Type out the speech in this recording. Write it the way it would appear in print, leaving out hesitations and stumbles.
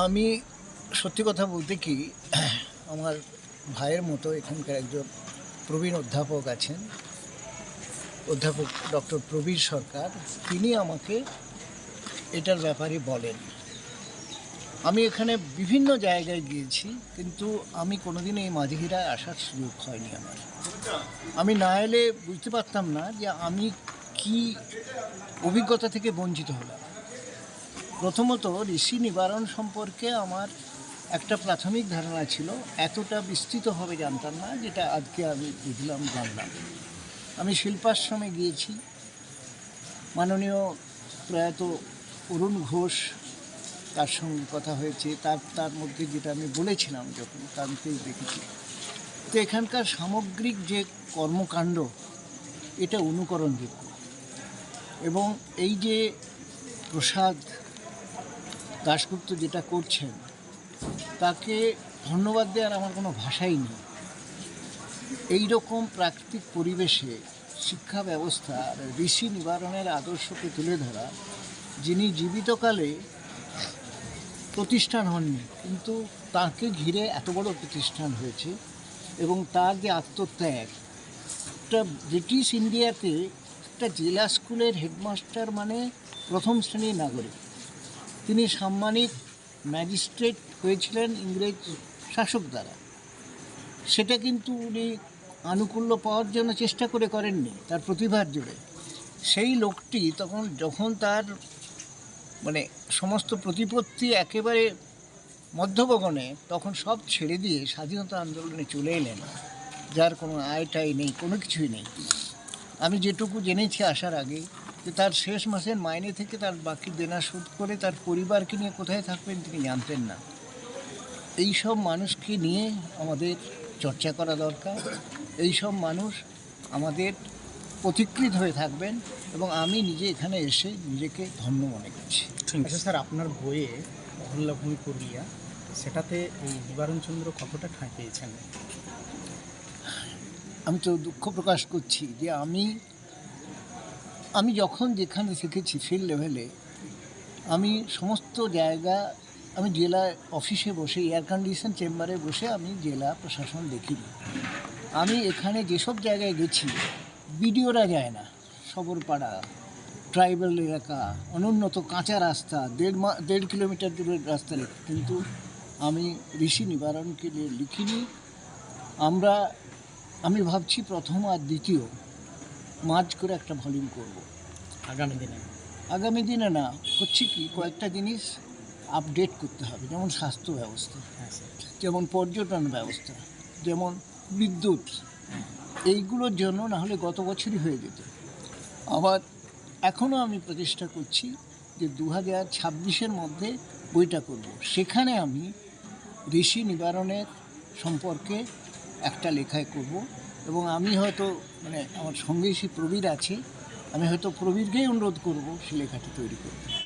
আমি সত্যি কথা বলতে কি, আমার ভাইয়ের মতো এখানকার একজন প্রবীণ অধ্যাপক আছেন, অধ্যাপক ডক্টর প্রবীর সরকার। তিনি আমাকে এটার ব্যাপারে বলেন। আমি এখানে বিভিন্ন জায়গায় গিয়েছি, কিন্তু আমি কোনোদিন এই মাঝিহিরায় আসার সুযোগ হয়নি আমার। আমি না এলে বুঝতে পারতাম না যে আমি কি অভিজ্ঞতা থেকে বঞ্চিত হলাম। প্রথমত, ঋষি নিবারণ সম্পর্কে আমার একটা প্রাথমিক ধারণা ছিল, এতটা বিস্তৃতভাবে জানতাম না, যেটা আজকে আমি বুঝলাম, জানলাম। আমি শিল্পাশ্রমে গিয়েছি, মাননীয় প্রয়াত অরুণ ঘোষ, তার সঙ্গে কথা হয়েছে, তার মধ্যে যেটা আমি বলেছিলাম যখন তাদেরকেই দেখেছি। তো এখানকার সামগ্রিক যে কর্মকাণ্ড, এটা অনুকরণযোগ্য। এবং এই যে প্রসাদ দাশগুপ্ত যেটা করছেন, তাকে ধন্যবাদ দেওয়ার আমার কোনো ভাষাই নেই। এই রকম প্রাকৃতিক পরিবেশে শিক্ষা ব্যবস্থা আর ঋষি নিবারণের আদর্শকে তুলে ধরা, যিনি জীবিতকালে প্রতিষ্ঠান হননি, কিন্তু তাকে ঘিরে এত বড় প্রতিষ্ঠান হয়েছে, এবং তার যে আত্মত্যাগ, একটা ব্রিটিশ ইন্ডিয়াতে একটা জেলা স্কুলের হেডমাস্টার মানে প্রথম শ্রেণীর নাগরিক। তিনি সাম্মানিক ম্যাজিস্ট্রেট হয়েছিলেন ইংরেজ শাসক দ্বারা। সেটা কিন্তু উনি আনুকূল্য পাওয়ার জন্য চেষ্টা করেননি, তার প্রতিভার জোরে। সেই লোকটি যখন তার সমস্ত প্রতিপত্তি একেবারে মধ্যগগনে, তখন সব ছেড়ে দিয়ে স্বাধীনতা আন্দোলনে চলে এলেন, যার কোনো আয়টাই নেই, কোনো কিছুই নেই। আমি যেটুকু জেনেছি আসার আগে, যে তার শেষ মাসের মাইনে থেকে তার বাকি দেনা শোধ করে তার পরিবারকে নিয়ে কোথায় থাকবেন তিনি জানতেন না। এই সব মানুষকে নিয়ে আমাদের চর্চা করা দরকার। এই সব মানুষ আমাদের পথিকৃৎ হয়ে থাকবেন, এবং আমি নিজে এখানে এসে নিজেকে ধন্য মনে করছি। আচ্ছা স্যার, আপনার বইয়ে অহল্যাভূমি পুরুলিয়া, সেটাতে এই নিবারণচন্দ্র কতটা ঠাঁই পেয়েছেন? আমি তো দুঃখ প্রকাশ করছি যে আমি যখন যেখানে শিখেছি ফিল্ড লেভেলে, আমি সমস্ত জায়গা, আমি জেলা অফিসে বসে, এয়ার কন্ডিশন চেম্বারে বসে আমি জেলা প্রশাসন দেখিনি। আমি এখানে যেসব জায়গায় গেছি, বিডিওরা যায় না, সবরপাড়া, ট্রাইবাল এলাকা, অনুন্নত কাঁচা রাস্তা, 1.5 কিলোমিটার দূরের রাস্তা রেখে, কিন্তু আমি ঋষি নিবারণকে লিখিনি। আমি ভাবছি প্রথম আর দ্বিতীয় মার্চ করে একটা ভলিউম করব আগামী দিনে না, হচ্ছে কি, কয়েকটা জিনিস আপডেট করতে হবে, যেমন স্বাস্থ্য ব্যবস্থা, যেমন পর্যটন ব্যবস্থা, যেমন বিদ্যুৎ। এইগুলোর জন্য না হলে গত বছরই হয়ে যেত। আবার এখনও আমি প্রচেষ্টা করছি যে 2026-এর মধ্যে বইটা করব। সেখানে আমি ঋষি নিবারণের সম্পর্কে একটা লেখায় করব, এবং আমি হয়তো আমার সঙ্গে প্রবীর আছে, আমি হয়তো প্রবীরকেই অনুরোধ করব সে লেখাটি তৈরি করতে।